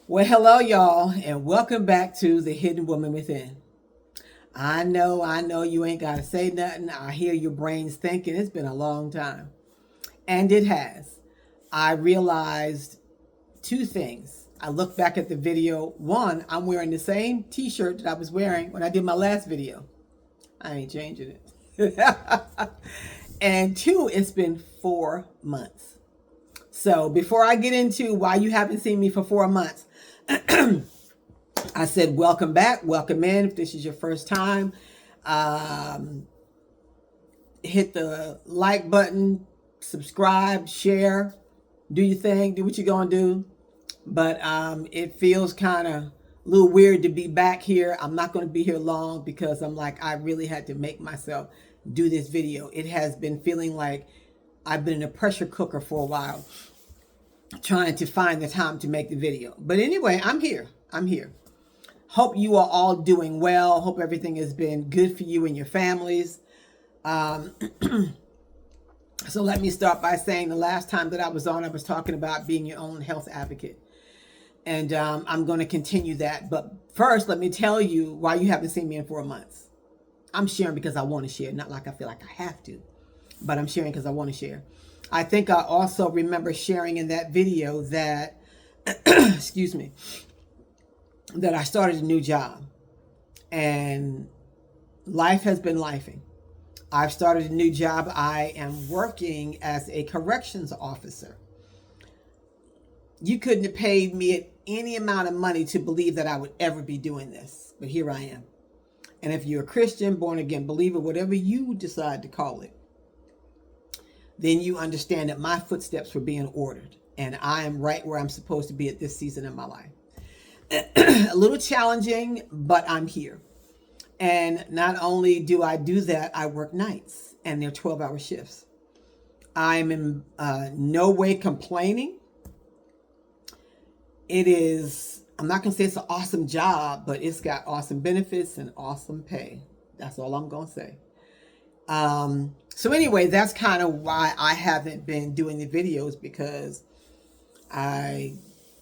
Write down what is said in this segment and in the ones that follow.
Well, hello, y'all, and welcome back to The Hidden Woman Within. I know you ain't got to say nothing. I hear your brains thinking it's been a long time. And it has. I realized two things. I looked back at the video. One, I'm wearing the same t shirt that I was wearing when I did my last video. I ain't changing it. And two, it's been 4 months. So before I get into why you haven't seen me for 4 months, I said, welcome back, welcome in. If this is your first time, um, hit the like button, subscribe, share, do your thing, do what you're going to do. But it feels kind of a little weird to be back here. I'm not going to be here long because I'm like, I really had to make myself do this video. It has been feeling like I've been in a pressure cooker for a while, trying to find the time to make the video. But anyway, I'm here. I'm here. Hope you are all doing well. Hope everything has been good for you and your families. Um, so let me start by saying the last time that I was on, I was talking about being your own health advocate. And I'm going to continue that. But first, let me tell you why you haven't seen me in 4 months. I'm sharing because I want to share, not like I feel like I have to, but I'm sharing because I want to share. I think I also remember sharing in that video that, excuse me, that I started a new job and life has been lifing. I've started a new job. I am working as a corrections officer. You couldn't have paid me any amount of money to believe that I would ever be doing this, but here I am. And if you're a Christian, born again believer, whatever you decide to call it, then you understand that my footsteps were being ordered and I am right where I'm supposed to be at this season in my life. A little challenging, but I'm here. And not only do I do that, I work nights and they're 12-hour shifts. I'm in no way complaining. It is, I'm not going to say it's an awesome job, but it's got awesome benefits and awesome pay. That's all I'm going to say. So anyway, that's kind of why I haven't been doing the videos, because I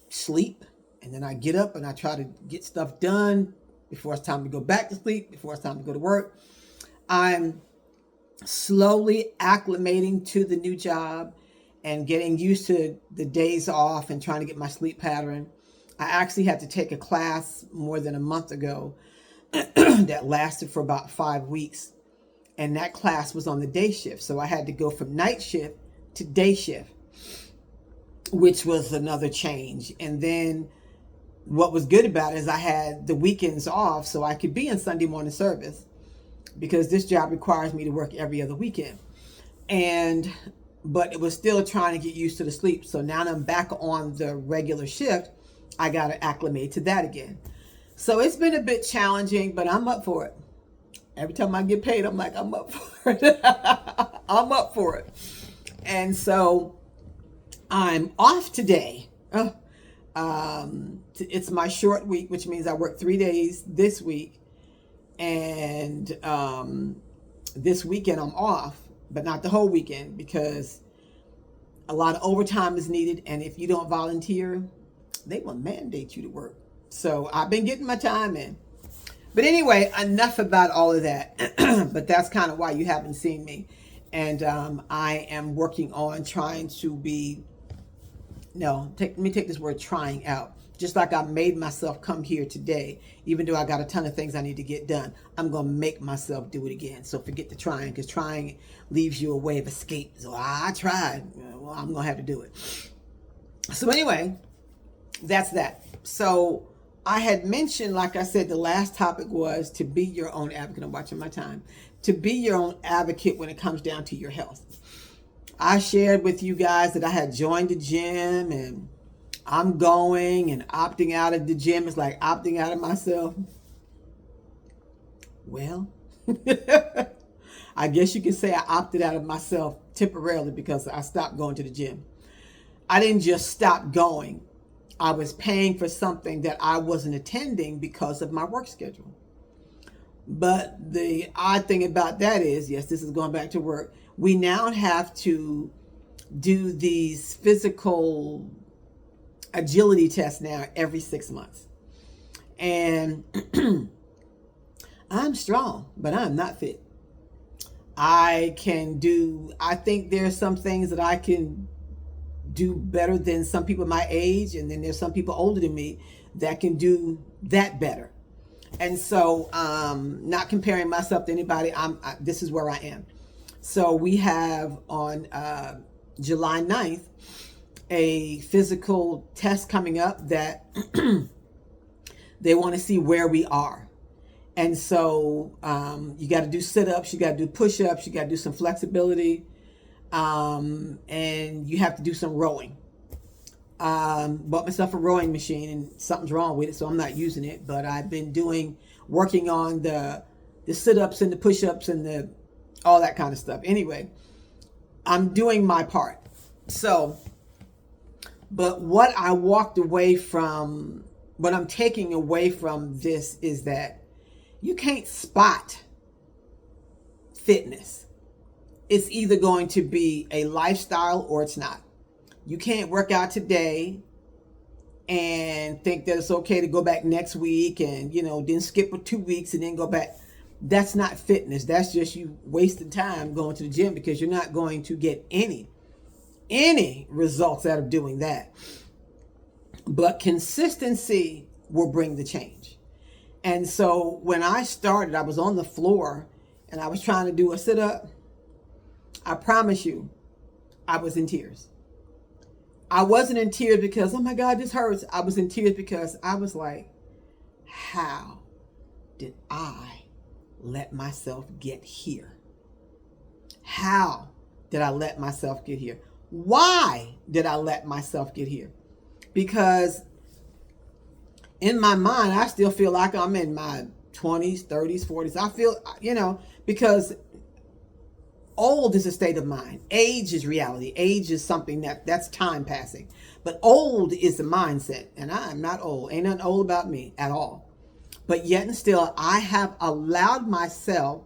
sleep and then I get up and I try to get stuff done before it's time to go back to sleep, before it's time to go to work. I'm slowly acclimating to the new job and getting used to the days off and trying to get my sleep pattern. I actually had to take a class more than a month ago that lasted for about 5 weeks. And that class was on the day shift. So I had to go from night shift to day shift, which was another change. And then what was good about it is I had the weekends off so I could be in Sunday morning service, because this job requires me to work every other weekend. But it was still trying to get used to the sleep. So now that I'm back on the regular shift, I got to acclimate to that again. So it's been a bit challenging, but I'm up for it. Every time I get paid, I'm like, I'm up for it. I'm up for it. And so I'm off today. It's my short week, which means I work 3 days this week. And this weekend I'm off, but not the whole weekend, because a lot of overtime is needed. And if you don't volunteer, they will mandate you to work. So I've been getting my time in. But anyway, enough about all of that. But that's kind of why you haven't seen me. And I am working on trying to be, let me take this word trying out. Just like I made myself come here today, even though I got a ton of things I need to get done, I'm going to make myself do it again. So forget the trying, because trying leaves you a way of escape. So I tried. Well, I'm going to have to do it. So anyway, that's that. So I had mentioned, like I said, the last topic was to be your own advocate. I'm watching my time. To be your own advocate when it comes down to your health. I shared with you guys that I had joined the gym and I'm going, and opting out of the gym is like opting out of myself. Well, I guess you could say I opted out of myself temporarily because I stopped going to the gym. I didn't just stop going. I was paying for something that I wasn't attending because of my work schedule. But the odd thing about that is, yes, this is going back to work. We now have to do these physical agility test now every 6 months. And I'm strong, but I'm not fit. I think there's some things that I can do better than some people my age. And then there's some people older than me that can do that better. And so, not comparing myself to anybody, this is where I am. So we have on July 9th, a physical test coming up that they want to see where we are. And so you got to do sit-ups, you got to do push-ups, you got to do some flexibility, and you have to do some rowing. Bought myself a rowing machine and something's wrong with it, so I'm not using it. But I've been working on the sit-ups and the push-ups and all that kind of stuff. Anyway, I'm doing my part. So, but what I'm taking away from this is that you can't spot fitness. It's either going to be a lifestyle or it's not. You can't work out today and think that it's okay to go back next week and, then skip for 2 weeks and then go back. That's not fitness. That's just you wasting time going to the gym, because you're not going to get any results out of doing that. But consistency will bring the change. And so when I started, I was on the floor and I was trying to do a sit-up. I promise you, I was in tears. I wasn't in tears because, oh my God, this hurts. I was in tears because I was like, how did I let myself get here? How did I let myself get here? Why did I let myself get here? Because in my mind, I still feel like I'm in my 20s, 30s, 40s. I feel, because old is a state of mind. Age is reality. Age is something that's time passing. But old is the mindset. And I'm not old. Ain't nothing old about me at all. But yet and still, I have allowed myself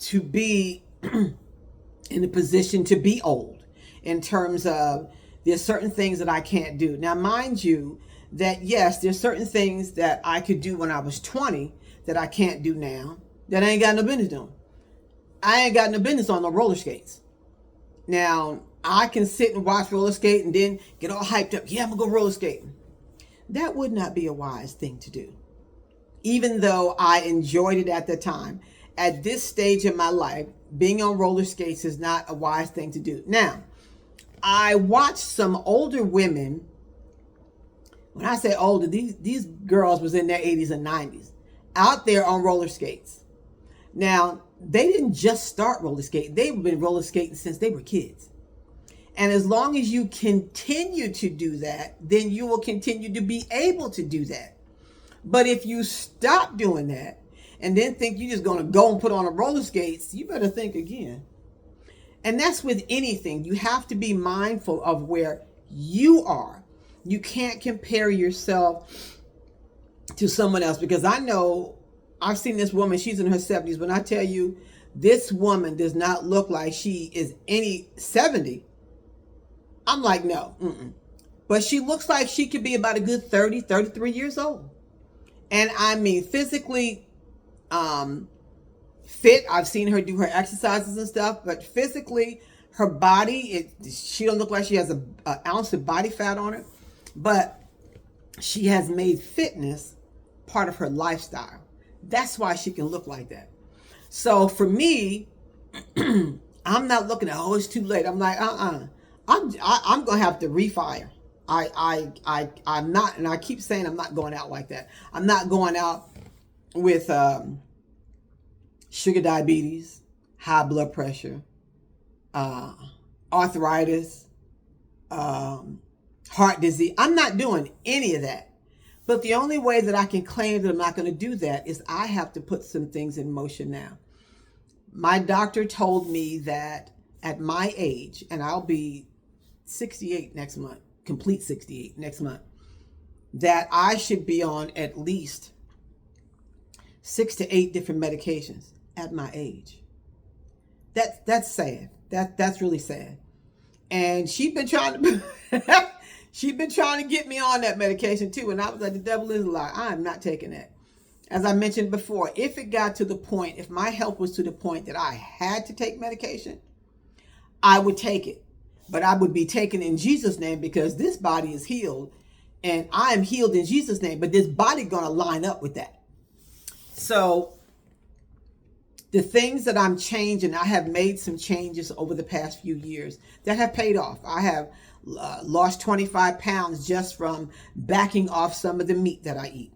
to be in a position to be old, in terms of there's certain things that I can't do. Now, mind you, that yes, there's certain things that I could do when I was 20 that I can't do now, that I ain't got no business doing. I ain't got no business on no roller skates. Now, I can sit and watch roller skate and then get all hyped up. Yeah, I'm gonna go roller skating. That would not be a wise thing to do. Even though I enjoyed it at the time, at this stage in my life, being on roller skates is not a wise thing to do. Now, I watched some older women. When I say older, these girls was in their 80s and 90s, out there on roller skates. Now, they didn't just start roller skating. They've been roller skating since they were kids. And as long as you continue to do that, then you will continue to be able to do that. But if you stop doing that and then think you're just going to go and put on a roller skates, you better think again. And that's with anything. You have to be mindful of where you are. You can't compare yourself to someone else, because I know I've seen this woman, she's in her 70s. When I tell you, this woman does not look like she is any 70. I'm like, no. But she looks like she could be about a good 30, 33 years old. And I mean, physically fit. I've seen her do her exercises and stuff, but physically, her body, she don't look like she has an ounce of body fat on her. But she has made fitness part of her lifestyle. That's why she can look like that. So for me, I'm not looking at, oh, it's too late. I'm like, I'm gonna have to refire. I'm not, and I keep saying I'm not going out like that. I'm not going out with sugar diabetes, high blood pressure, arthritis, heart disease. I'm not doing any of that. But the only way that I can claim that I'm not going to do that is I have to put some things in motion now. My doctor told me that at my age, and I'll be 68 next month, complete 68 next month, that I should be on at least 6 to 8 different medications at my age. That's sad. That's really sad. And she's been trying to She'd been trying to get me on that medication too. And I was like, the devil is a lie. I am not taking that. As I mentioned before, if it got to the point, if my health was to the point that I had to take medication, I would take it. But I would be taken in Jesus' name, because this body is healed and I am healed in Jesus' name. But this body going to line up with that. So the things that I'm changing, I have made some changes over the past few years that have paid off. I have lost 25 pounds just from backing off some of the meat that I eat.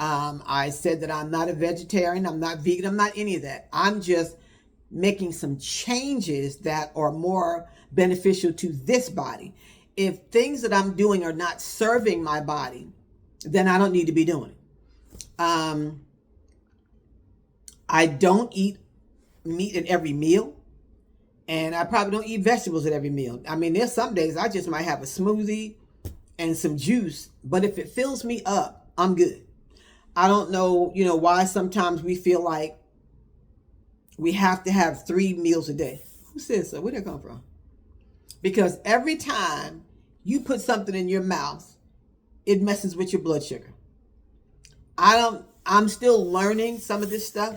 I said that I'm not a vegetarian, I'm not vegan, I'm not any of that. I'm just making some changes that are more beneficial to this body. If things that I'm doing are not serving my body, then I don't need to be doing it. I don't eat meat at every meal, and I probably don't eat vegetables at every meal. I mean, there's some days I just might have a smoothie and some juice, but if it fills me up, I'm good. I don't know, why sometimes we feel like we have to have 3 meals a day. Who says so? Where'd that come from? Because every time you put something in your mouth, it messes with your blood sugar. I'm still learning some of this stuff.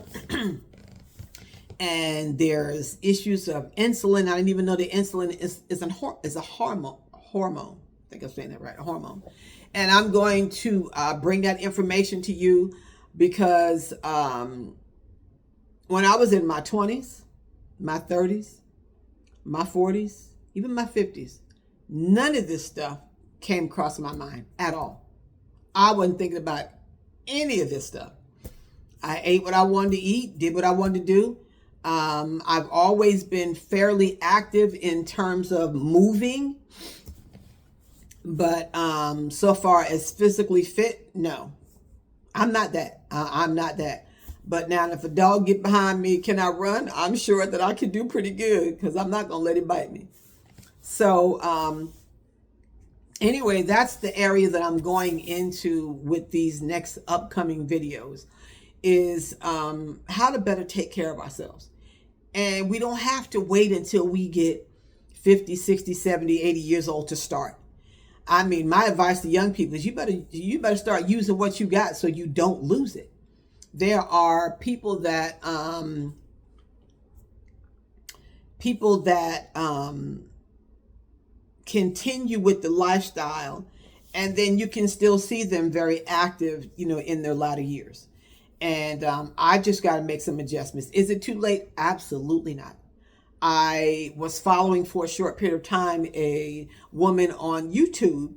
And there's issues of insulin. I didn't even know that insulin is a hormone. I think I'm saying that right, a hormone. And I'm going to bring that information to you because when I was in my 20s, my 30s, my 40s, even my 50s, none of this stuff came across my mind at all. I wasn't thinking about any of this stuff. I ate what I wanted to eat, did what I wanted to do. I've always been fairly active in terms of moving, but so far as physically fit, no, I'm not that. I'm not that. But now if a dog get behind me, can I run? I'm sure that I can do pretty good because I'm not going to let it bite me. So anyway, that's the area that I'm going into with these next upcoming videos is how to better take care of ourselves. And we don't have to wait until we get 50, 60, 70, 80 years old to start. I mean, my advice to young people is you better start using what you got so you don't lose it. There are people that continue with the lifestyle, and then you can still see them very active, in their latter years. And I just got to make some adjustments. Is it too late? Absolutely not. I was following for a short period of time a woman on YouTube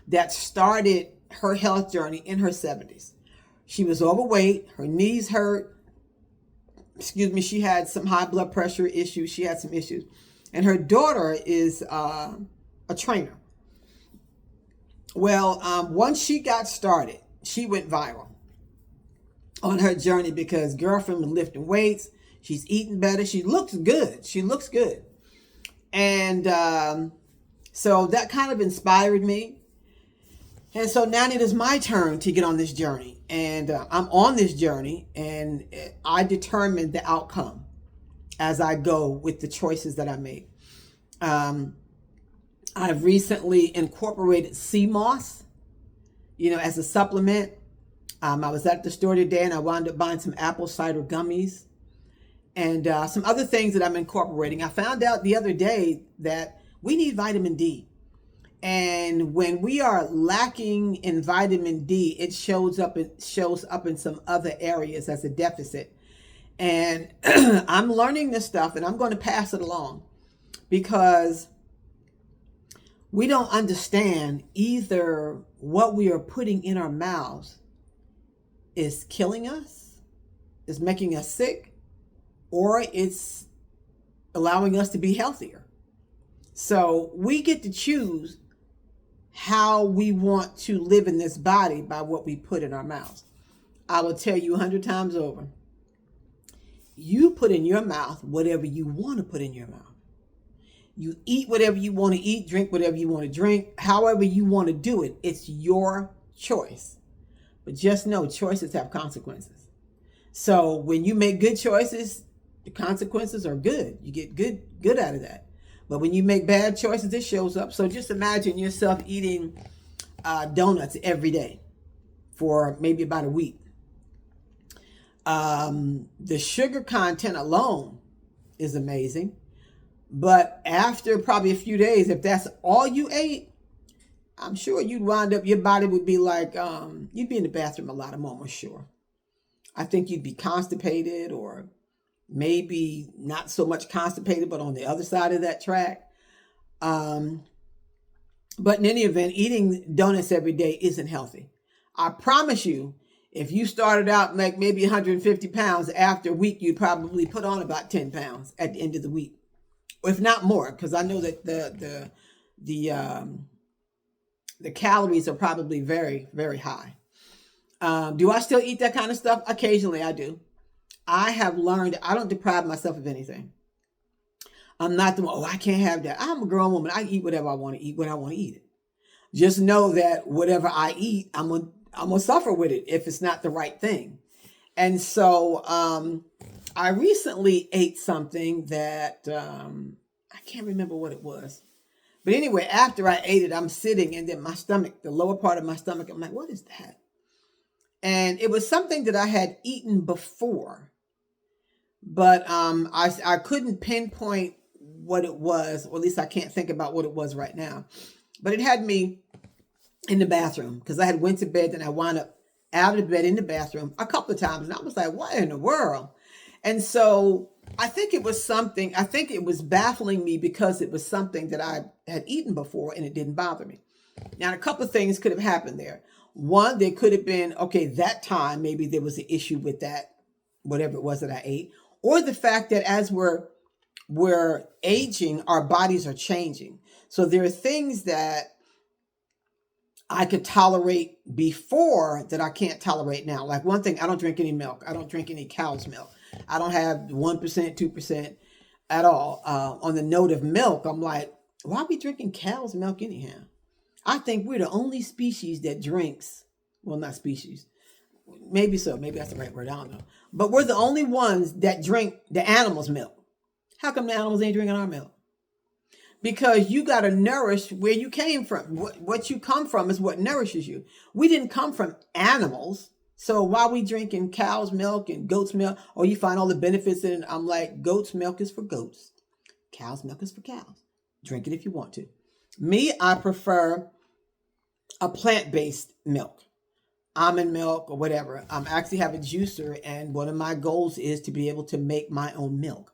that started her health journey in her 70s. She was overweight. Her knees hurt. She had some high blood pressure issues. She had some issues. And her daughter is a trainer. Well, once she got started, she went viral on her journey because girlfriend was lifting weights. She's eating better. She looks good. And so that kind of inspired me. And so now it is my turn to get on this journey. And I'm on this journey, and I determine the outcome as I go with the choices that I make. I've recently incorporated sea moss, as a supplement. I was at the store today and I wound up buying some apple cider gummies and some other things that I'm incorporating. I found out the other day that we need vitamin D. And when we are lacking in vitamin D, it shows up in some other areas as a deficit. And I'm learning this stuff and I'm going to pass it along because we don't understand either what we are putting in our mouths is killing us, is making us sick, or it's allowing us to be healthier. So we get to choose how we want to live in this body by what we put in our mouths. I will tell you 100 times over, you put in your mouth whatever you want to put in your mouth. You eat whatever you want to eat, drink whatever you want to drink, however you want to do it. It's your choice. But just know choices have consequences. So when you make good choices, the consequences are good. You get good out of that. But when you make bad choices, it shows up. So just imagine yourself eating donuts every day for maybe about a week. The sugar content alone is amazing. But after probably a few days, if that's all you ate, I'm sure you'd wind up, your body would be like, you'd be in the bathroom a lot, I'm almost sure. I think you'd be constipated, or maybe not so much constipated, but on the other side of that track. Um, but in any event, eating donuts every day isn't healthy. I promise you, if you started out like maybe 150 pounds, after a week, you'd probably put on about 10 pounds at the end of the week, if not more, because I know that the calories are probably very, very high. Do I still eat that kind of stuff? Occasionally I do. I have learned I don't deprive myself of anything. I'm not the one, oh, I can't have that. I'm a grown woman. I eat whatever I want to eat when I want to eat it. Just know that whatever I eat, I'm gonna suffer with it if it's not the right thing. And so I recently ate something that I can't remember what it was. But anyway, after I ate it, I'm sitting, and then my stomach, the lower part of my stomach, I'm like, what is that? And it was something that I had eaten before, but I couldn't pinpoint what it was, or at least I can't think about what it was right now. But it had me in the bathroom because I had went to bed, and I wound up out of bed in the bathroom a couple of times, and I was like, what in the world? And so I think it was baffling me because it was something that I had eaten before and it didn't bother me. Now, a couple of things could have happened there. One, there could have been, okay, that time, maybe there was an issue with that, whatever it was that I ate, or the fact that as we're aging, our bodies are changing. So there are things that I could tolerate before that I can't tolerate now. Like one thing, I don't drink any milk. I don't drink any cow's milk. I don't have 1%, 2% at all. On the note of milk, I'm like, why are we drinking cow's milk anyhow? I think we're the only species that drinks, well, not species, maybe so, maybe that's the right word, I don't know. But we're the only ones that drink the animals' milk. How come the animals ain't drinking our milk? Because you got to nourish where you came from. What you come from is what nourishes you. We didn't come from animals. So why are we drinking cow's milk and goat's milk? Or you find all the benefits in it. I'm like, goat's milk is for goats. Cow's milk is for cows. Drink it if you want to. Me, I prefer a plant-based milk, almond milk or whatever. I'm actually have a juicer, and one of my goals is to be able to make my own milk.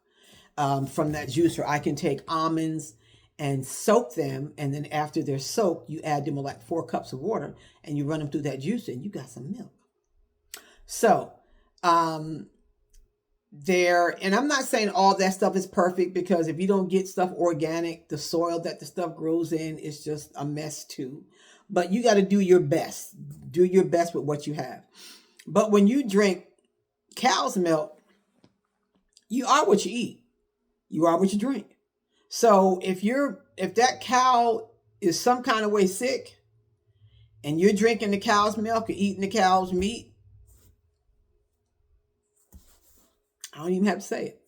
From that juicer, I can take almonds and soak them, and then after they're soaked, you add them with like 4 cups of water, and you run them through that juicer, and you got some milk. So and I'm not saying all that stuff is perfect, because if you don't get stuff organic, the soil that the stuff grows in is just a mess too. But you got to do your best. Do your best with what you have. But when you drink cow's milk, you are what you eat. You are what you drink. So if that cow is some kind of way sick, and you're drinking the cow's milk or eating the cow's meat, I don't even have to say it.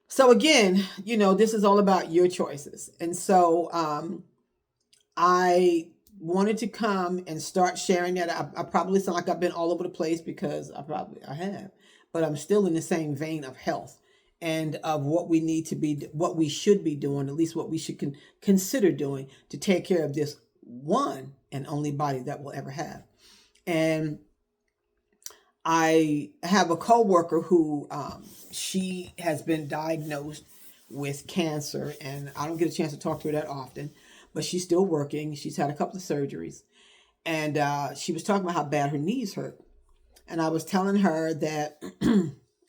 So again, this is all about your choices. And so I wanted to come and start sharing that. I probably sound like I've been all over the place, because I have, but I'm still in the same vein of health and of what we need to be, what we should be doing, at least what we should consider doing to take care of this one and only body that we'll ever have. And I have a coworker who she has been diagnosed with cancer, and I don't get a chance to talk to her that often, but she's still working. She's had a couple of surgeries, and she was talking about how bad her knees hurt. And I was telling her that,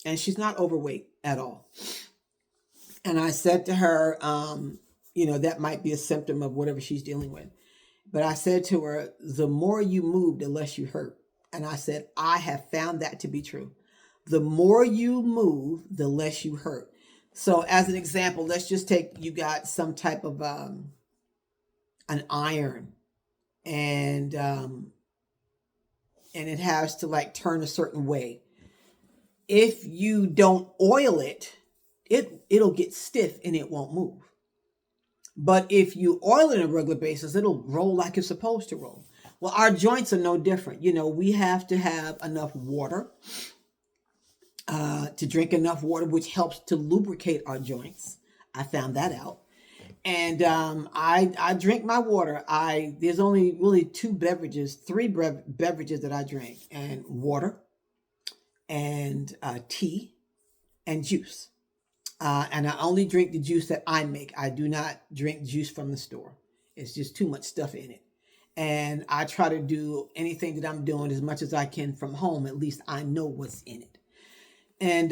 and she's not overweight at all. And I said to her, that might be a symptom of whatever she's dealing with. But I said to her, the more you move, the less you hurt. And I said, I have found that to be true. The more you move, the less you hurt. So as an example, let's just take, you got some type of an iron, and it has to like turn a certain way. If you don't oil it, it'll get stiff and it won't move. But if you oil it on a regular basis, it'll roll like it's supposed to roll. Well, our joints are no different. We have to have enough water, to drink enough water, which helps to lubricate our joints. I found that out. And I drink my water. There's only really three beverages that I drink, and water, and tea, and juice. And I only drink the juice that I make. I do not drink juice from the store. It's just too much stuff in it. And I try to do anything that I'm doing as much as I can from home. At least I know what's in it. And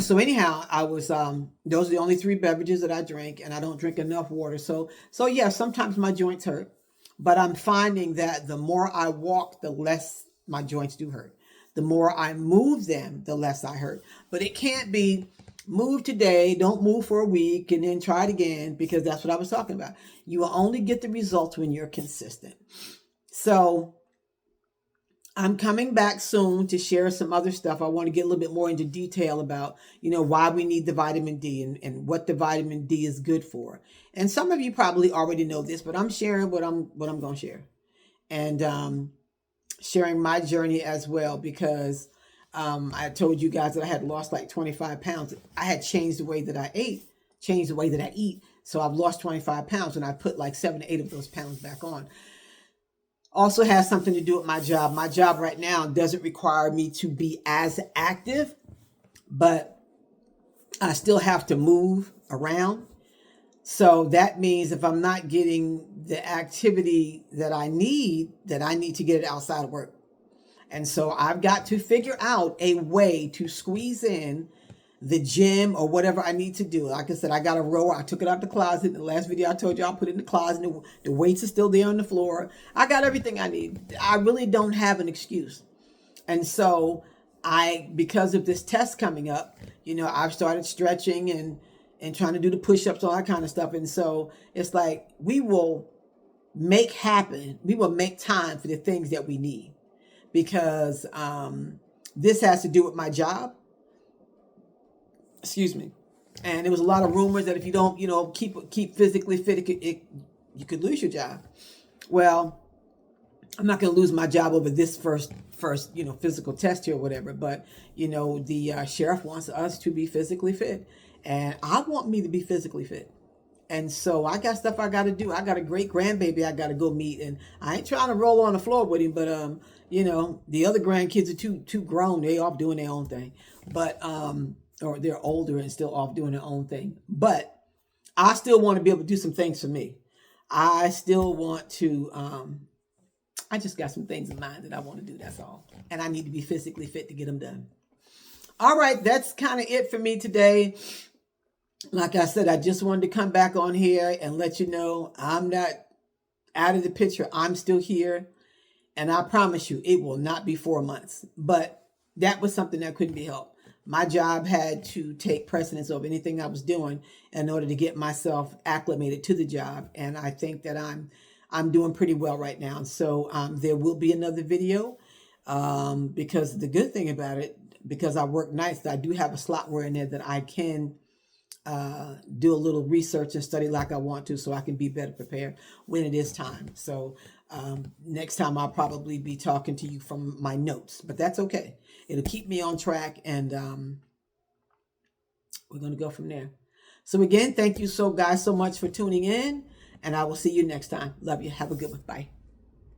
so anyhow, those are the only three beverages that I drink, and I don't drink enough water. So yeah, sometimes my joints hurt, but I'm finding that the more I walk, the less my joints do hurt. The more I move them, the less I hurt. But it can't be move today, don't move for a week, and then try it again, because that's what I was talking about. You will only get the results when you're consistent. So I'm coming back soon to share some other stuff. I want to get a little bit more into detail about, why we need the vitamin D and what the vitamin D is good for. And some of you probably already know this, but I'm sharing what I'm going to share, and sharing my journey as well, because I told you guys that I had lost like 25 pounds. I had changed the way that I changed the way that I eat. So I've lost 25 pounds, and I put like 7 to 8 of those pounds back on. Also has something to do with my job. My job right now doesn't require me to be as active, but I still have to move around. So that means if I'm not getting the activity that I need to get it outside of work. And so I've got to figure out a way to squeeze in the gym or whatever I need to do. Like I said, I got a rower. I took it out the closet. In the last video I told you, I'll put it in the closet. The weights are still there on the floor. I got everything I need. I really don't have an excuse. And so because of this test coming up, I've started stretching and trying to do the push-ups, all that kind of stuff. And so it's like, we will make time for the things that we need, because this has to do with my job. Excuse me. And there was a lot of rumors that if you don't, keep physically fit, you could lose your job. Well, I'm not going to lose my job over this first, physical test here or whatever. But, the sheriff wants us to be physically fit, and I want me to be physically fit. And so I got stuff I got to do. I got a great grandbaby I got to go meet, and I ain't trying to roll on the floor with him, but the other grandkids are too grown. They off doing their own thing, but or they're older and still off doing their own thing. But I still want to be able to do some things for me. I still want to. I just got some things in mind that I want to do. That's all, and I need to be physically fit to get them done. All right, that's kind of it for me today. Like I said, I just wanted to come back on here and let you know I'm not out of the picture. I'm still here. And I promise you, it will not be 4 months. But that was something that couldn't be helped. My job had to take precedence over anything I was doing in order to get myself acclimated to the job. And I think that I'm doing pretty well right now. So there will be another video, because the good thing about it, because I work nights, I do have a slot where in there that I can do a little research and study like I want to, so I can be better prepared when it is time. So next time I'll probably be talking to you from my notes, but that's okay. It'll keep me on track, and we're going to go from there. So again, thank you guys so much for tuning in, and I will see you next time. Love you. Have a good one. Bye.